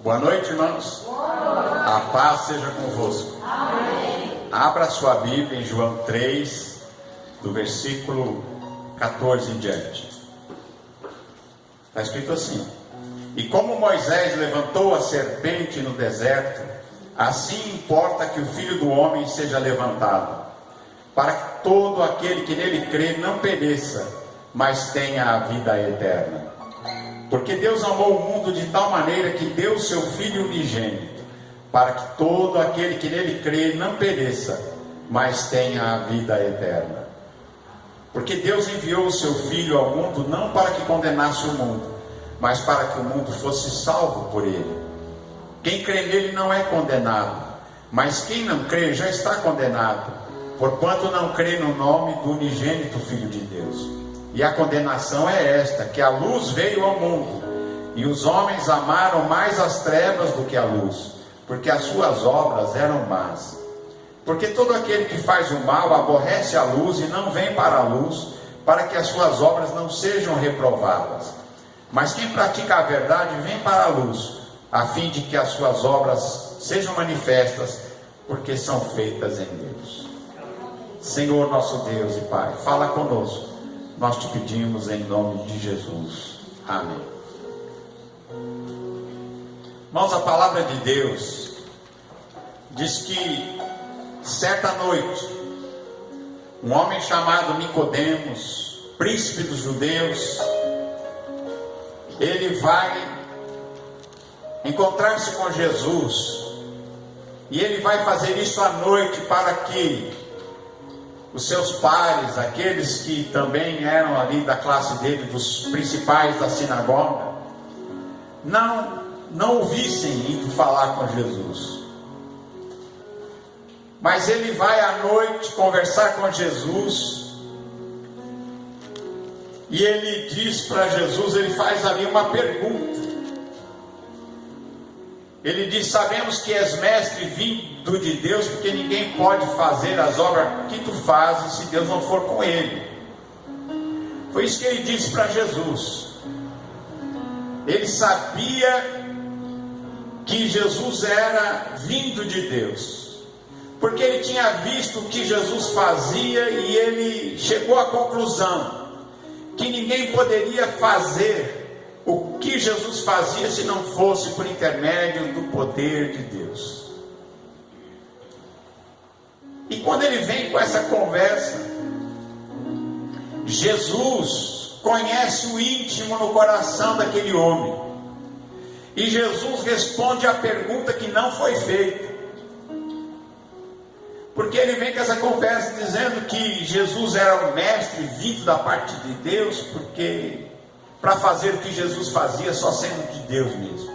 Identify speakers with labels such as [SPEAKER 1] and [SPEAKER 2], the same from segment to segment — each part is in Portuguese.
[SPEAKER 1] Boa noite, irmãos. A paz seja convosco.
[SPEAKER 2] Amém.
[SPEAKER 1] Abra sua Bíblia em João 3, do versículo 14 em diante. Está escrito assim: E como Moisés levantou a serpente no deserto, assim importa que o Filho do Homem seja levantado, para que todo aquele que nele crê não pereça, mas tenha a vida eterna. Porque Deus amou o mundo de tal maneira que deu o seu Filho unigênito, para que todo aquele que nele crê não pereça, mas tenha a vida eterna. Porque Deus enviou o seu Filho ao mundo não para que condenasse o mundo, mas para que o mundo fosse salvo por ele. Quem crê nele não é condenado, mas quem não crê já está condenado, porquanto não crê no nome do unigênito Filho de Deus. E a condenação é esta, que a luz veio ao mundo, e os homens amaram mais as trevas do que a luz, porque as suas obras eram más. Porque todo aquele que faz o mal aborrece a luz e não vem para a luz, para que as suas obras não sejam reprovadas. Mas quem pratica a verdade vem para a luz, a fim de que as suas obras sejam manifestas, porque são feitas em Deus. Senhor nosso Deus e Pai, fala conosco. Nós te pedimos em nome de Jesus. Amém. Irmãos, a palavra de Deus diz que certa noite um homem chamado Nicodemos, príncipe dos judeus, ele vai encontrar-se com Jesus, e ele vai fazer isso à noite para que os seus pares, aqueles que também eram ali da classe dele, dos principais da sinagoga, não ouvissem indo falar com Jesus. Mas ele vai à noite conversar com Jesus, e ele diz para Jesus, ele faz ali uma pergunta. Ele diz: sabemos que és mestre vindo de Deus, porque ninguém pode fazer as obras que tu fazes se Deus não for com ele. Foi isso que ele disse para Jesus. Ele sabia que Jesus era vindo de Deus, porque ele tinha visto o que Jesus fazia, e ele chegou à conclusão que ninguém poderia fazer o que Jesus fazia se não fosse por intermédio do poder de Deus. E quando ele vem com essa conversa, Jesus conhece o íntimo no coração daquele homem, e Jesus responde a pergunta que não foi feita, porque ele vem com essa conversa dizendo que Jesus era o mestre vindo da parte de Deus, porque para fazer o que Jesus fazia só sendo de Deus mesmo.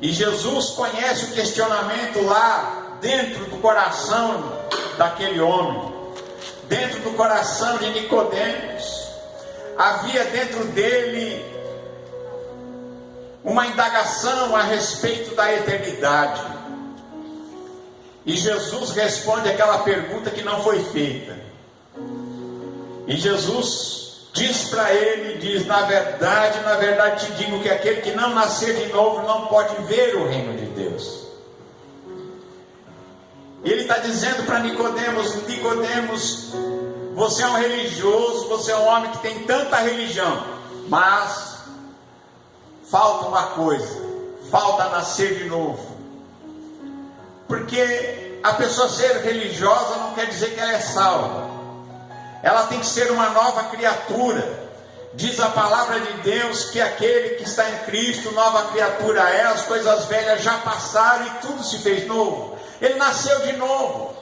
[SPEAKER 1] E Jesus conhece o questionamento lá dentro do coração daquele homem, dentro do coração de Nicodemos. Havia dentro dele uma indagação a respeito da eternidade, e Jesus responde aquela pergunta que não foi feita. E Jesus diz para ele, diz: na verdade te digo que aquele que não nascer de novo não pode ver o reino de Deus. Ele está dizendo para Nicodemos: Nicodemos, você é um religioso, você é um homem que tem tanta religião, mas falta uma coisa, falta nascer de novo. Porque a pessoa ser religiosa não quer dizer que ela é salva. Ela tem que ser uma nova criatura. Diz a palavra de Deus que aquele que está em Cristo, nova criatura é, as coisas velhas já passaram e tudo se fez novo. Ele nasceu de novo.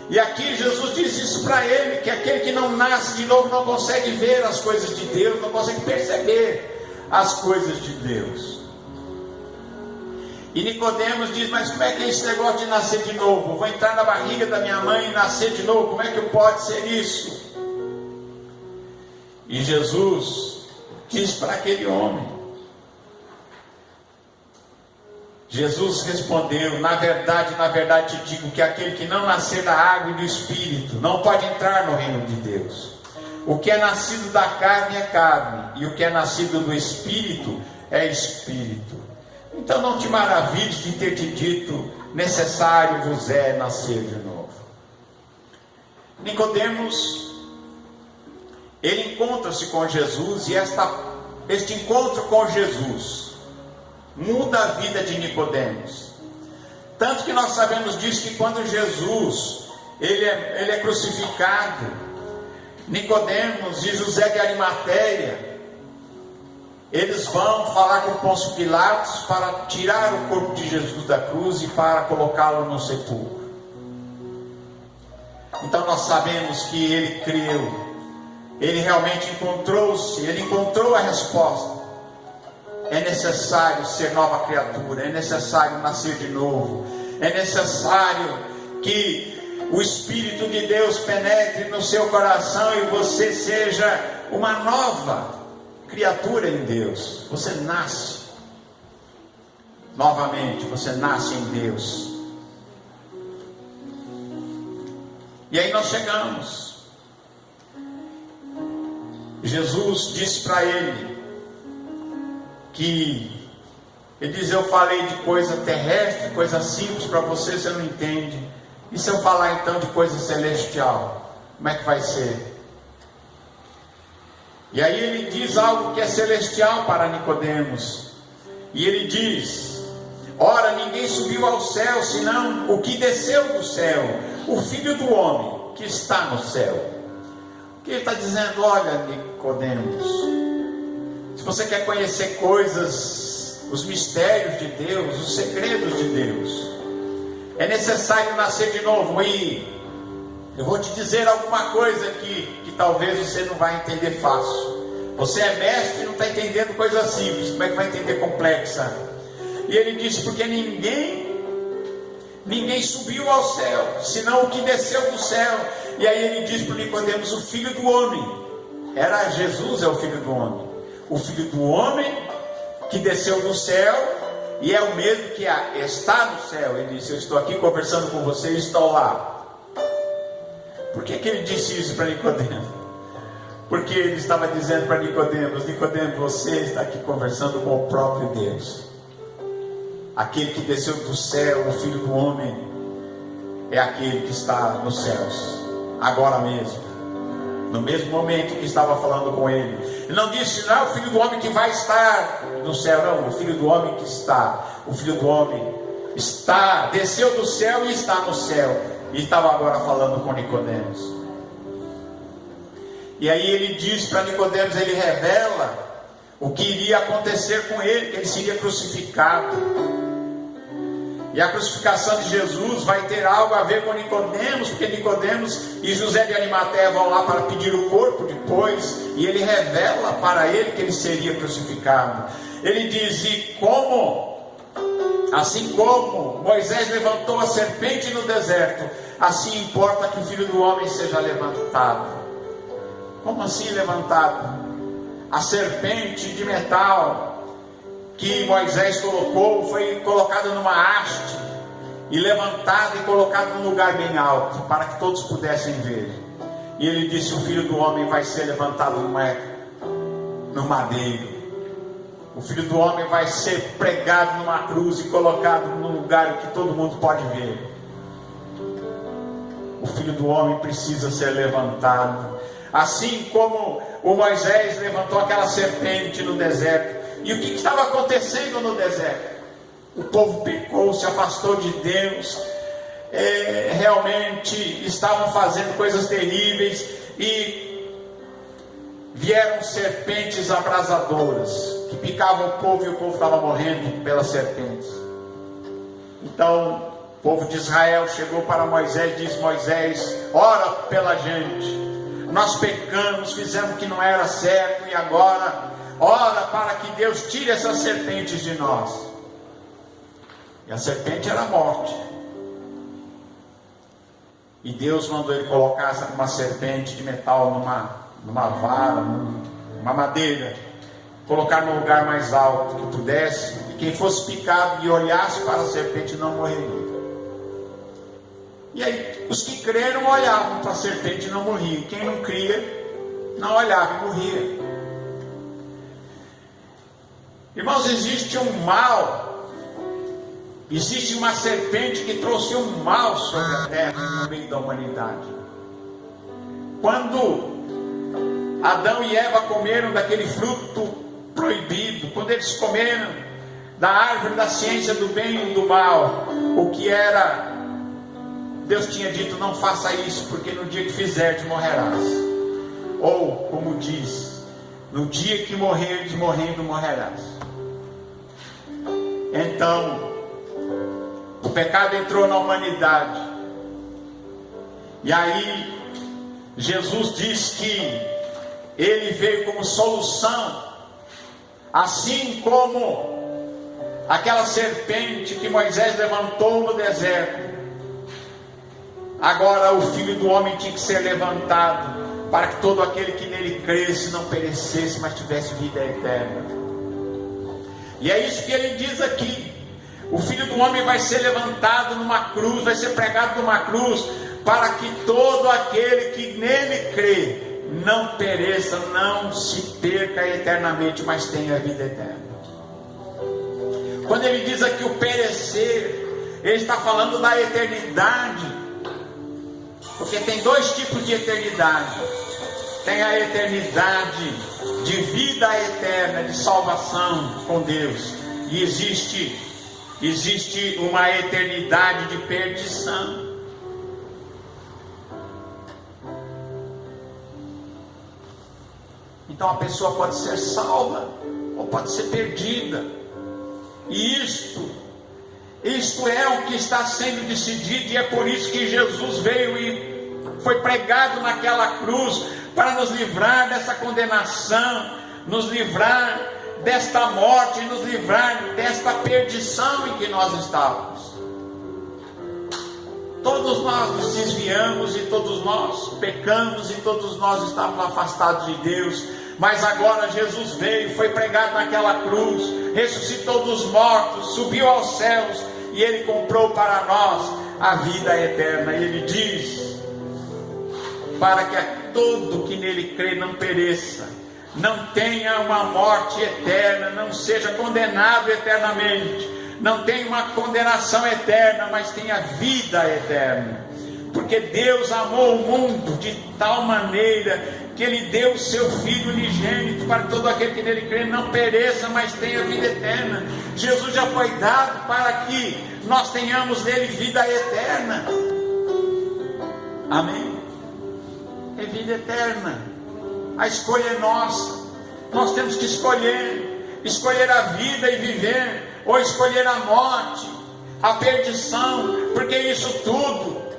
[SPEAKER 1] E aqui Jesus diz isso para ele, que aquele que não nasce de novo não consegue ver as coisas de Deus, não consegue perceber as coisas de Deus. E Nicodemos diz: mas como é que é esse negócio de nascer de novo? Eu vou entrar na barriga da minha mãe e nascer de novo, como é que pode ser isso? E Jesus diz para aquele homem, Jesus respondeu: na verdade te digo que aquele que não nascer da água e do Espírito não pode entrar no reino de Deus. O que é nascido da carne é carne, e o que é nascido do Espírito é Espírito. Então não te maravilhes de ter te dito, necessário vos é nascer de novo. Nicodemos, ele encontra-se com Jesus, e este encontro com Jesus muda a vida de Nicodemos. Tanto que nós sabemos disso, que quando Jesus ele é crucificado, Nicodemos e José de Arimateia, eles vão falar com Pôncio Pilatos para tirar o corpo de Jesus da cruz e para colocá-lo no sepulcro. Então nós sabemos que ele creu, ele realmente encontrou-se, ele encontrou a resposta. É necessário ser nova criatura, é necessário nascer de novo, é necessário que o Espírito de Deus penetre no seu coração e você seja uma nova criatura em Deus. Você nasce novamente, você nasce em Deus. E aí nós chegamos. Jesus disse para ele que, ele diz: eu falei de coisa terrestre, coisa simples para você, você não entende. E se eu falar então de coisa celestial, como é que vai ser? E aí ele diz algo que é celestial para Nicodemos. E ele diz: ora, ninguém subiu ao céu, senão o que desceu do céu, o Filho do Homem que está no céu. O que ele está dizendo? Olha, Nicodemos, se você quer conhecer coisas, os mistérios de Deus, os segredos de Deus, é necessário nascer de novo. E eu vou te dizer alguma coisa que talvez você não vai entender fácil. Você é mestre e não está entendendo coisa simples, como é que vai entender complexa? E ele disse: porque ninguém subiu ao céu, senão o que desceu do céu. E aí ele diz para Nicodemos: o Filho do Homem. Era Jesus, é o Filho do Homem. O Filho do Homem que desceu do céu, e é o mesmo que está no céu. Ele disse: eu estou aqui conversando com você e estou lá. Por que ele disse isso para Nicodemos? Porque ele estava dizendo para Nicodemos: Nicodemos, você está aqui conversando com o próprio Deus. Aquele que desceu do céu, o Filho do Homem, é aquele que está nos céus, agora mesmo. No mesmo momento que estava falando com ele. Ele não disse: não é o Filho do Homem que vai estar no céu. Não, o Filho do Homem que está. O Filho do Homem está, desceu do céu e está no céu. E estava agora falando com Nicodemos. E aí ele diz para Nicodemos, ele revela o que iria acontecer com ele, que ele seria crucificado. E a crucificação de Jesus vai ter algo a ver com Nicodemos, porque Nicodemos e José de Arimateia vão lá para pedir o corpo depois, e ele revela para ele que ele seria crucificado. Ele diz: e assim como Moisés levantou a serpente no deserto, assim importa que o Filho do Homem seja levantado. Como assim levantado? A serpente de metal que Moisés colocou foi colocada numa haste e levantada e colocada num lugar bem alto, para que todos pudessem ver. E ele disse: o Filho do Homem vai ser levantado no madeiro. O Filho do Homem vai ser pregado numa cruz e colocado num lugar que todo mundo pode ver. O Filho do Homem precisa ser levantado, assim como o Moisés levantou aquela serpente no deserto. E o que estava acontecendo no deserto? O povo pecou, se afastou de Deus, realmente estavam fazendo coisas terríveis, e vieram serpentes abrasadoras que picavam o povo, e o povo estava morrendo pelas serpentes. Então o povo de Israel chegou para Moisés e disse: Moisés, ora pela gente, nós pecamos, fizemos o que não era certo, e agora ora para que Deus tire essas serpentes de nós. E a serpente era a morte. E Deus mandou ele colocar uma serpente de metal numa vara, numa madeira, colocar no lugar mais alto que pudesse, e quem fosse picado e olhasse para a serpente não morreria. E aí os que creram olhavam para a serpente e não morriam. Quem não cria não olhava e morria. Irmãos, existe um mal, existe uma serpente que trouxe um mal sobre a terra no meio da humanidade. Quando Adão e Eva comeram daquele fruto proibido, quando eles comeram da árvore da ciência do bem e do mal, o que era, Deus tinha dito: não faça isso, porque no dia que fizeres morrerás. Ou, como diz, no dia que morreres, morrendo morrerás. Então, o pecado entrou na humanidade. E aí, Jesus diz que Ele veio como solução, assim como aquela serpente que Moisés levantou no deserto. Agora o Filho do Homem tinha que ser levantado, para que todo aquele que nele cresce não perecesse, mas tivesse vida eterna. E é isso que ele diz aqui: o Filho do Homem vai ser levantado numa cruz, vai ser pregado numa cruz, para que todo aquele que nele crê não pereça, não se perca eternamente, mas tenha vida eterna. Quando ele diz aqui o perecer, ele está falando da eternidade, porque tem dois tipos de eternidade. Tem a eternidade de vida eterna, de salvação com Deus, e existe uma eternidade de perdição. Então a pessoa pode ser salva ou pode ser perdida. E isto é o que está sendo decidido, e é por isso que Jesus veio e foi pregado naquela cruz, para nos livrar dessa condenação, nos livrar desta morte, nos livrar desta perdição em que nós estávamos. Todos nós nos desviamos, e todos nós pecamos, e todos nós estávamos afastados de Deus. Mas agora Jesus veio, foi pregado naquela cruz, ressuscitou dos mortos, subiu aos céus, e Ele comprou para nós a vida eterna. E Ele diz: para que todo que nele crê não pereça, não tenha uma morte eterna, não seja condenado eternamente, não tenha uma condenação eterna, mas tenha vida eterna. Porque Deus amou o mundo de tal maneira que Ele deu o seu Filho unigênito, para que todo aquele que nele crê não pereça, mas tenha vida eterna. Jesus já foi dado para que nós tenhamos nele vida eterna. Amém? É vida eterna. A escolha é nossa. Nós temos que escolher a vida e viver, ou escolher a morte, a perdição, porque isso tudo,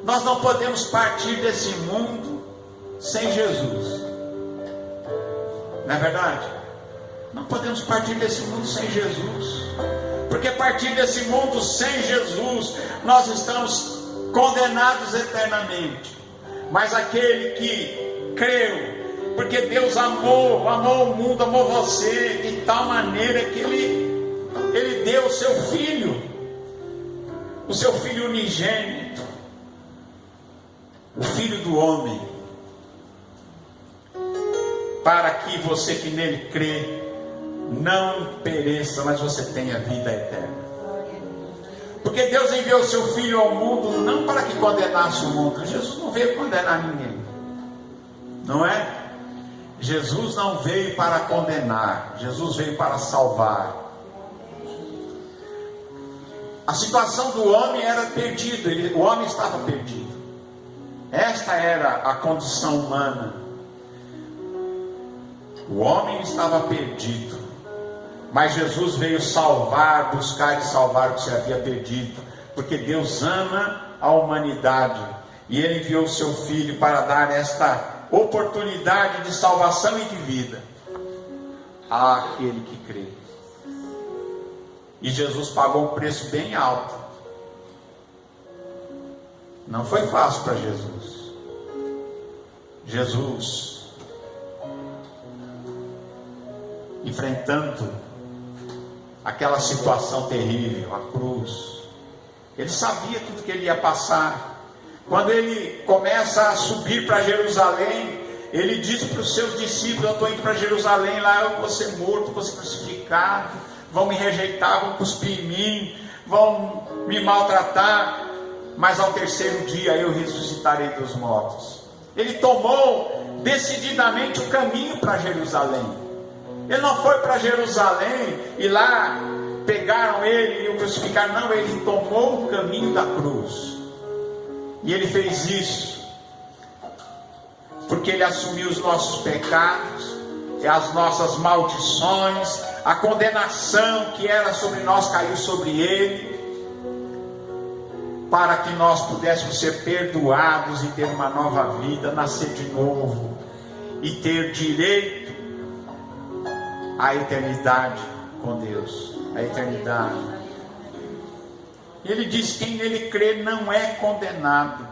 [SPEAKER 1] nós não podemos partir desse mundo sem Jesus. Não é verdade? Não podemos partir desse mundo sem Jesus, porque a partir desse mundo sem Jesus, nós estamos condenados eternamente. Mas aquele que creu, porque Deus amou o mundo, amou você de tal maneira que Ele deu o seu Filho unigênito, o Filho do homem, para que você que nele crê não pereça, mas você tenha vida eterna. Porque Deus enviou o seu Filho ao mundo não para que condenasse o mundo. Jesus não veio condenar ninguém, não é? Jesus não veio para condenar, Jesus veio para salvar. A situação do homem era perdida, o homem estava perdido. Esta era a condição humana. O homem estava perdido, mas Jesus veio salvar, buscar e salvar o que se havia perdido, porque Deus ama a humanidade, e Ele enviou o seu Filho para dar esta oportunidade de salvação e de vida àquele que crê. E Jesus pagou um preço bem alto. Não foi fácil para Jesus. Jesus, enfrentando aquela situação terrível, a cruz, Ele sabia tudo que Ele ia passar, Quando ele começa a subir para Jerusalém, ele diz para os seus discípulos: eu estou indo para Jerusalém, lá eu vou ser morto, vou ser crucificado, vão me rejeitar, vão cuspir em mim, vão me maltratar, mas ao terceiro dia eu ressuscitarei dos mortos. Ele tomou decididamente o caminho para Jerusalém. Ele não foi para Jerusalém e lá pegaram ele e o crucificaram. Não, ele tomou o caminho da cruz. E ele fez isso porque ele assumiu os nossos pecados, as nossas maldições, a condenação que era sobre nós caiu sobre ele, para que nós pudéssemos ser perdoados e ter uma nova vida, nascer de novo e ter direito à eternidade com Deus, a eternidade. Ele diz: quem nele crê não é condenado,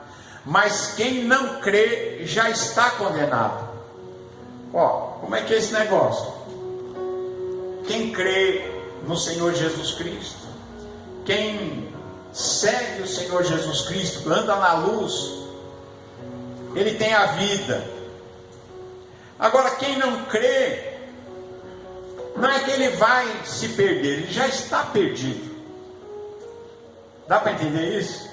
[SPEAKER 1] mas quem não crê já está condenado. Como é que é esse negócio? Quem crê no Senhor Jesus Cristo, quem segue o Senhor Jesus Cristo, anda na luz, ele tem a vida. Agora, quem não crê, não é que ele vai se perder, ele já está perdido. Dá para entender isso?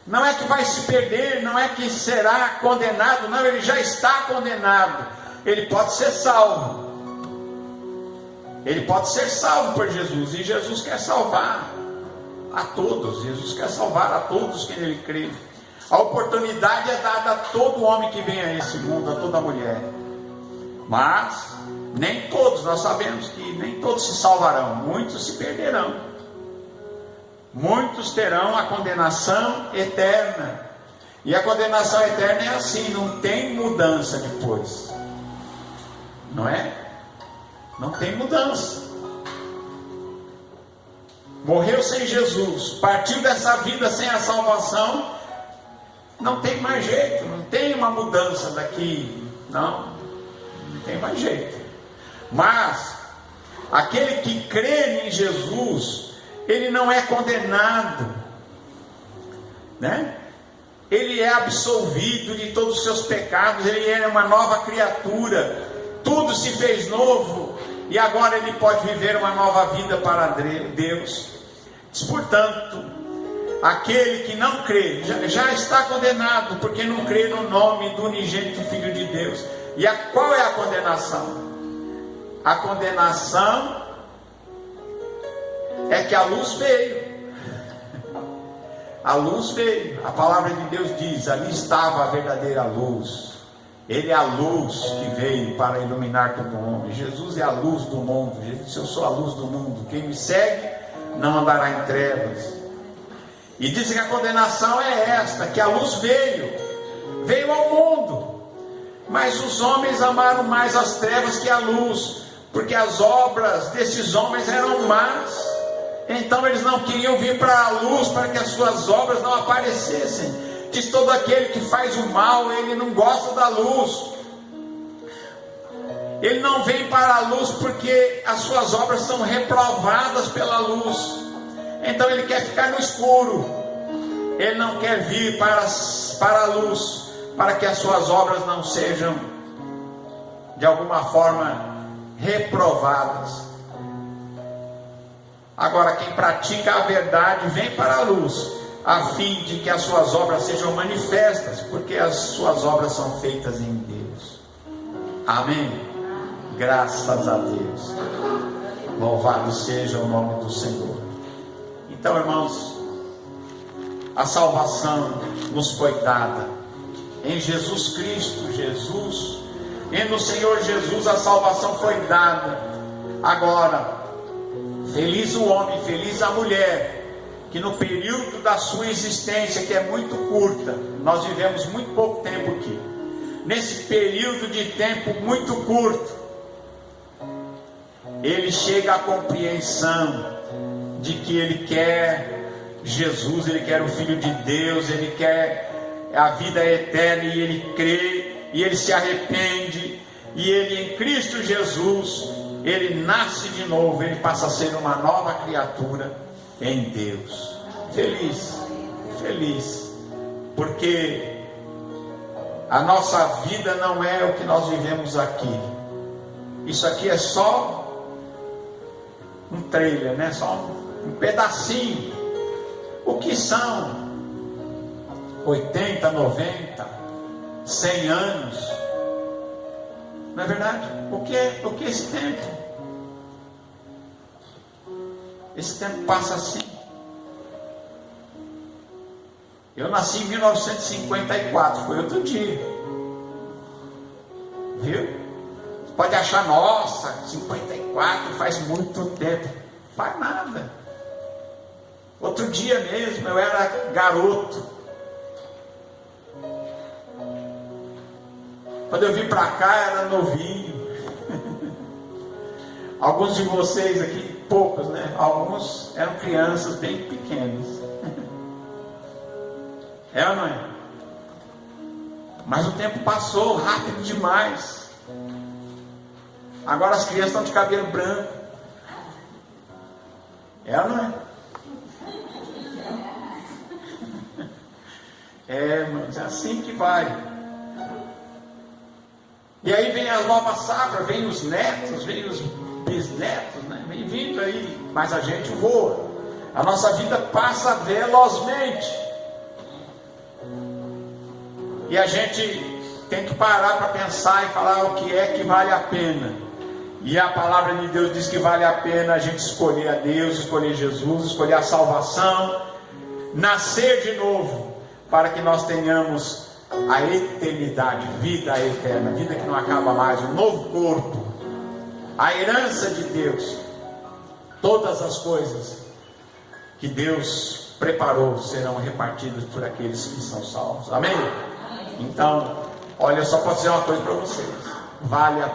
[SPEAKER 1] Não é que vai se perder, não é que será condenado, não, ele já está condenado. Ele pode ser salvo. Ele pode ser salvo por Jesus, e Jesus quer salvar a todos. Jesus quer salvar a todos que nele crê. A oportunidade é dada a todo homem que vem a esse mundo, a toda mulher. Mas nem todos, nós sabemos que nem todos se salvarão, muitos se perderão. Muitos terão a condenação eterna. E a condenação eterna é assim, não tem mudança depois. Não é? Não tem mudança. Morreu sem Jesus, partiu dessa vida sem a salvação, não tem mais jeito, não tem uma mudança daqui, não tem mais jeito. Mas aquele que crê em Jesus, ele não é condenado, né? Ele é absolvido de todos os seus pecados, ele é uma nova criatura, tudo se fez novo, e agora ele pode viver uma nova vida para Deus. Portanto, aquele que não crê, já está condenado, porque não crê no nome do unigênito Filho de Deus. E qual é a condenação? A condenação é que a luz veio. A luz veio. A palavra de Deus diz: ali estava a verdadeira luz. Ele é a luz que veio para iluminar todo homem. Jesus é a luz do mundo. Jesus disse: eu sou a luz do mundo. Quem me segue não andará em trevas. E dizem que a condenação é esta: que a luz veio ao mundo, mas os homens amaram mais as trevas que a luz, porque as obras desses homens eram más. Então eles não queriam vir para a luz, para que as suas obras não aparecessem. Diz: todo aquele que faz o mal, ele não gosta da luz. Ele não vem para a luz porque as suas obras são reprovadas pela luz. Então ele quer ficar no escuro. Ele não quer vir para a luz, para que as suas obras não sejam de alguma forma reprovadas. Agora, quem pratica a verdade vem para a luz, a fim de que as suas obras sejam manifestas, porque as suas obras são feitas em Deus. Amém? Graças a Deus. Louvado seja o nome do Senhor. Então, irmãos, a salvação nos foi dada em Jesus Cristo. E no Senhor Jesus a salvação foi dada. Agora, feliz o homem, feliz a mulher, que no período da sua existência, que é muito curta, nós vivemos muito pouco tempo aqui, nesse período de tempo muito curto, ele chega à compreensão de que ele quer Jesus, ele quer o Filho de Deus, ele quer a vida eterna, e ele crê, e ele se arrepende, e ele em Cristo Jesus, ele nasce de novo, ele passa a ser uma nova criatura em Deus. Feliz, feliz. porque a nossa vida não é o que nós vivemos aqui. Isso aqui é só um trailer, né? Só um pedacinho. O que são 80, 90, 100 anos? Não é verdade? O que é esse tempo? Esse tempo passa assim. Eu nasci em 1954, foi outro dia. Viu? Você pode achar, nossa, 54 faz muito tempo. Faz nada. Outro dia mesmo, eu era garoto. Quando eu vim para cá, era novinho. Alguns de vocês aqui, poucos, né? Alguns eram crianças bem pequenas. É ou não é? Mas o tempo passou rápido demais. Agora as crianças estão de cabelo branco. É ou não é? É, mas é assim que vai. E aí vem as novas safras, vem os netos, vem os bisnetos, né? Vem vindo aí, mas a gente voa. A nossa vida passa velozmente. E a gente tem que parar para pensar e falar o que é que vale a pena. E a palavra de Deus diz que vale a pena a gente escolher a Deus, escolher Jesus, escolher a salvação, nascer de novo, para que nós tenhamos a eternidade, vida eterna, vida que não acaba mais, um novo corpo, a herança de Deus. Todas as coisas que Deus preparou serão repartidas por aqueles que são salvos. Amém? Então, olha, eu só posso dizer uma coisa para vocês: vale a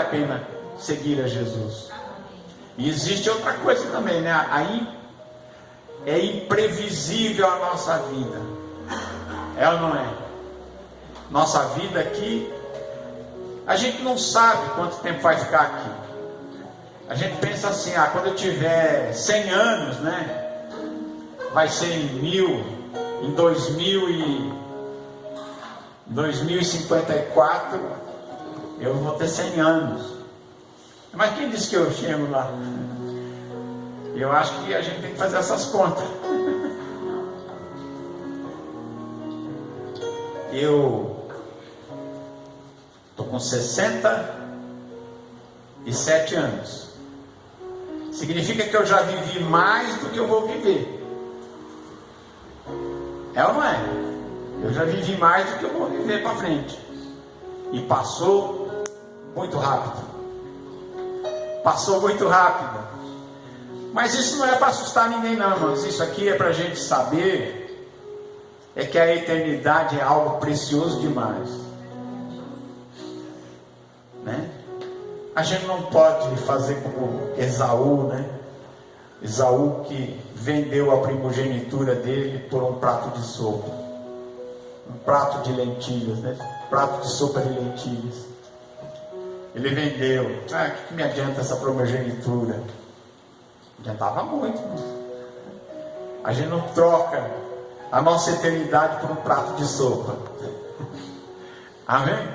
[SPEAKER 1] pena seguir a Jesus. E existe outra coisa também, né? Aí é imprevisível a nossa vida. É ou não é? Nossa vida aqui, a gente não sabe quanto tempo vai ficar aqui. A gente pensa assim, quando eu tiver 100 anos, né? Vai ser em 2054, eu vou ter 100 anos. Mas quem disse que eu chego lá? Eu acho que a gente tem que fazer essas contas. Eu estou com 67 anos. Significa que eu já vivi mais do que eu vou viver. É ou não é? Eu já vivi mais do que eu vou viver para frente. E passou muito rápido. Passou muito rápido. Mas isso não é para assustar ninguém não, irmãos. Isso aqui é para a gente saber que a eternidade é algo precioso demais. Né? A gente não pode fazer como Esaú, né? Esaú que vendeu a primogenitura dele por um prato de sopa. Um prato de lentilhas, né? Prato de sopa de lentilhas. Ele vendeu. O que me adianta essa primogenitura? Adiantava muito. Né? A gente não troca a nossa eternidade por um prato de sopa. Amém?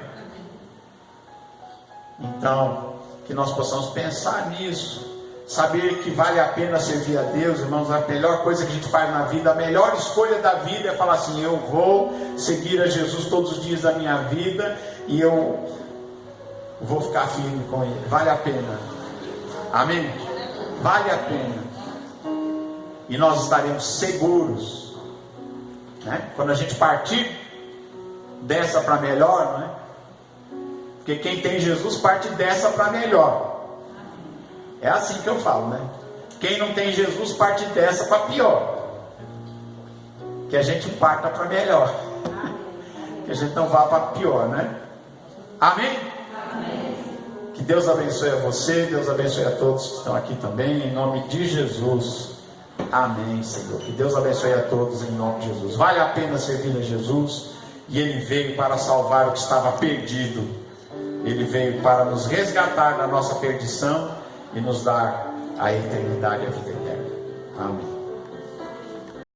[SPEAKER 1] Então, que nós possamos pensar nisso. Saber que vale a pena servir a Deus, irmãos. A melhor coisa que a gente faz na vida, a melhor escolha da vida é falar assim: eu vou seguir a Jesus todos os dias da minha vida e eu vou ficar firme com Ele. Vale a pena. Amém? Vale a pena. E nós estaremos seguros, né? Quando a gente partir dessa para melhor, não é? Porque quem tem Jesus parte dessa para melhor. É assim que eu falo, né? Quem não tem Jesus parte dessa para pior. Que a gente parta para melhor. Que a gente não vá para pior, né? Amém? Amém? Que Deus abençoe a você, Deus abençoe a todos que estão aqui também, em nome de Jesus. Amém, Senhor. Que Deus abençoe a todos em nome de Jesus. Vale a pena servir a Jesus. E Ele veio para salvar o que estava perdido. Ele veio para nos resgatar da nossa perdição e nos dar a eternidade e a vida eterna. Amém.